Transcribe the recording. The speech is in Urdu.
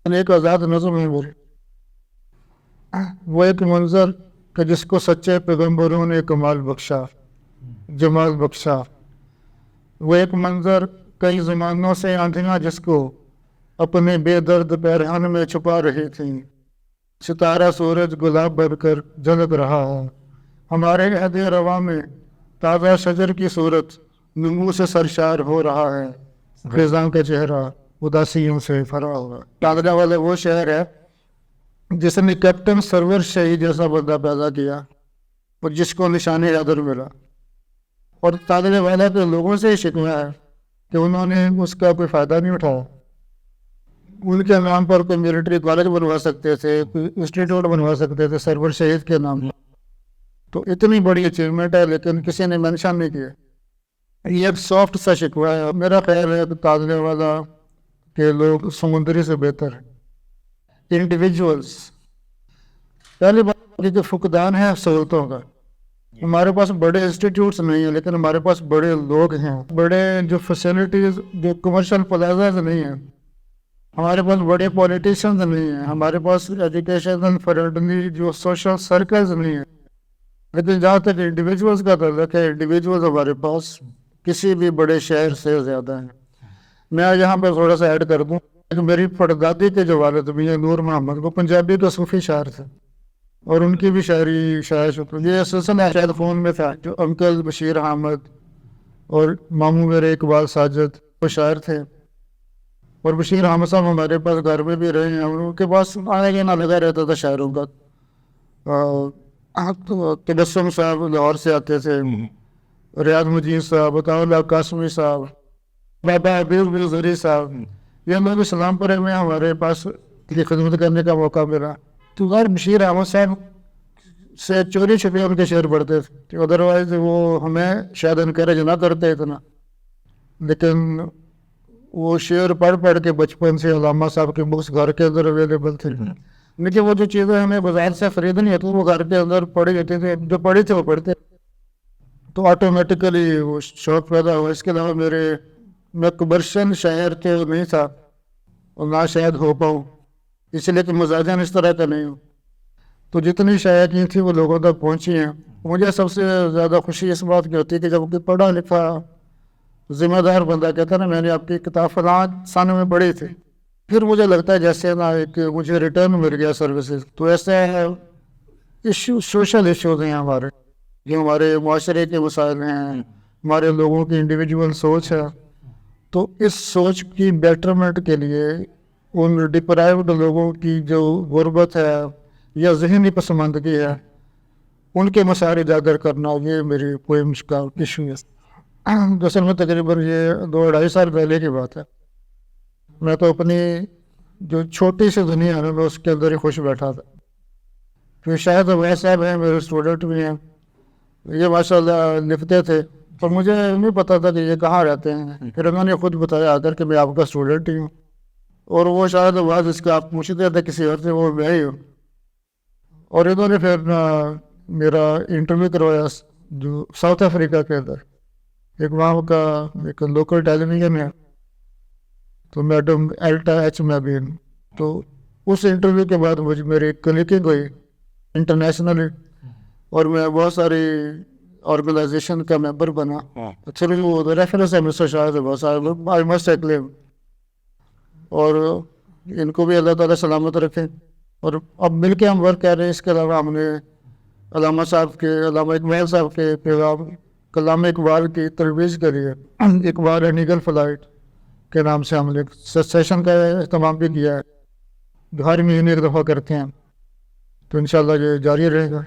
ایک آزاد نظم ہے وہ ایک منظر کہ جس کو سچے پیغمبروں نے کمال بخشا، جمال بخشا۔ وہ ایک منظر کئی زمانوں سے آندھیاں جس کو اپنے بے درد پیرہن میں چھپا رہی تھیں، ستارہ سورج گلاب بن کر جھلک رہا ہے۔ ہمارے عہد رواں میں تازہ شجر کی صورت نمو سے سرشار ہو رہا ہے، خزاں کا چہرہ اداسیوں سے بھرا ہوا۔ کاغذہ والے وہ شہر ہے جس نے کیپٹن سرور شہید جیسا بندہ پیدا کیا اور جس کو نشان حیدر ملا، اور تاجر والا کے لوگوں سے شکوہ ہے کہ انہوں نے اس کا کوئی فائدہ نہیں اٹھایا۔ ان کے نام پر کوئی ملٹری کالج بنوا سکتے تھے، کوئی انسٹیٹیوٹ بنوا سکتے تھے سرور شہید کے نام پر۔ تو اتنی بڑی اچیومنٹ ہے لیکن کسی نے مینشن نہیں کیا۔ یہ ایک سافٹ سا شکوہ ہے۔ میرا خیال ہے کہ تاجر والا کے لوگ سمندری سے بہتر ہیں۔ انڈیویجولس، پہلی بات یہ فقدان ہے سہولتوں کا۔ ہمارے پاس بڑے انسٹیٹیوٹس نہیں ہیں لیکن ہمارے پاس بڑے لوگ ہیں، بڑے جو فیسلٹیز، جو کمرشل پلازاز نہیں ہیں، ہمارے پاس بڑے پولیٹیشنز نہیں ہیں، ہمارے پاس ایجوکیشن فرینڈلی جو سوشل سرکلز نہیں ہیں۔ لیکن جہاں تک انڈیویجولس کا تعلق ہے، انڈیویجولز ہمارے پاس کسی بھی بڑے شہر سے زیادہ ہیں۔ میں یہاں پہ تھوڑا سا ایڈ کر دوں کہ میری پڑدادی کے جو والد میاں نور محمد، وہ پنجابی کا صوفی شاعر تھے اور ان کی بھی شاعری شائع ہوتی۔ یہ سلسلہ شاید فون میں تھا، جو انکل بشیر احمد اور ماموں میرے اقبال ساجد وہ شاعر تھے، اور بشیر احمد صاحب ہمارے پاس گھر میں بھی رہے ہیں۔ ان کے پاس آنے جانا لگا رہتا تھا شاعروں کا۔ تبسم صاحب لاہور سے آتے تھے، ریاض مجید صاحب، عطاء اللہ قاسمی صاحب، بابا حبیب بن زری صاحب، یہ لوگ اسلام پورے میں ہمارے پاس خدمت کرنے کا موقع ملا۔ تو غیر بشیر احمد صاحب سے چوری چھپے ان کے شعر پڑھتے تھے، ادروائز وہ ہمیں شاید انکریج نہ کرتے اتنا، لیکن وہ شعر پڑھ پڑھ کے بچپن سے علامہ صاحب کے بکس گھر کے اندر اویلیبل تھے۔ لیکن وہ جو چیزیں ہمیں بازار سے خریدنی ہوتی وہ گھر کے اندر پڑھی جاتی تھے، جو پڑھی تھے وہ پڑھتے، تو آٹومیٹیکلی وہ شوق پیدا ہوا۔ اس کے علاوہ میں کمرشل شاعر کے نہیں تھا اور نہ شاید ہو پاؤں، اس لیے کہ مزاجاً اس طرح کا نہیں ہوں۔ تو جتنی شاعری تھی وہ لوگوں تک پہنچی ہیں۔ مجھے سب سے زیادہ خوشی اس بات کی ہوتی ہے کہ جب کوئی پڑھا لکھا ذمہ دار بندہ کہتا ہے نا میں نے آپ کی کتاب فلاں سن میں پڑھی تھی، پھر مجھے لگتا ہے جیسے نا ایک مجھے ریٹرن مل گیا سروسز۔ تو ایسے ایشو، سوشل ایشوز ہیں ہمارے، جو ہمارے معاشرے کے مسائل ہیں، ہمارے لوگوں کی انڈیویجول سوچ ہے۔ تو اس سوچ کی بیٹرمنٹ کے لیے ان ڈپرائیوڈ لوگوں کی جو غربت ہے یا ذہنی پسماندگی ہے، ان کے مسائل اجاگر کرنا، یہ میری پوئمس کا ایشو ہے۔ دراصل میں تقریباً یہ 2-2.5 سال پہلے کی بات ہے۔ میں تو اپنی جو چھوٹی سی دنیا ہے میں اس کے اندر ہی خوش بیٹھا تھا۔ پھر شاید ویسے صاحب ہیں، میرے اسٹوڈنٹ بھی ہیں، یہ ماشاء اللہ لکھتے تھے، پر مجھے نہیں پتا تھا کہ یہ کہاں رہتے ہیں۔ پھر انہوں نے خود بتایا آ کر کہ میں آپ کا اسٹوڈنٹ ہی ہوں، اور وہ شاید بعض اس کا آپ پوچھتے تھے کسی اور سے، وہ میں ہی ہوں۔ اور انہوں نے پھر میرا انٹرویو کروایا جو ساؤتھ افریقہ کے اندر، ایک وہاں کا ایک لوکل ٹیلی ویژن ہے، تو میڈم ایلٹا ایچ میبین۔ تو اس انٹرویو کے بعد مجھے میری کلکنگ ہوئی انٹرنیشنلی، اور میں بہت ساری آرگنائزیشن کا ممبر بنا۔ ایکچولی وہ ریفرنس ہے مسٹر شاہ سے بہت سارے لوگ، آئی مسٹ ایکلیم، اور ان کو بھی اللہ تعالیٰ سلامت رکھے۔ اور اب مل کے ہم ورک کر رہے ہیں۔ اس کے علاوہ ہم نے علامہ صاحب کے، علامہ اقبال صاحب کے پیغام کلام اقبال کی ترویج کری ہے۔ اقبال اینڈ ایگل فلائٹ کے نام سے ہم نے ایک سیشن کا اہتمام بھی کیا ہے، ہر مہینے ایک دفعہ کرتے ہیں، تو انشاءاللہ یہ جاری رہے گا۔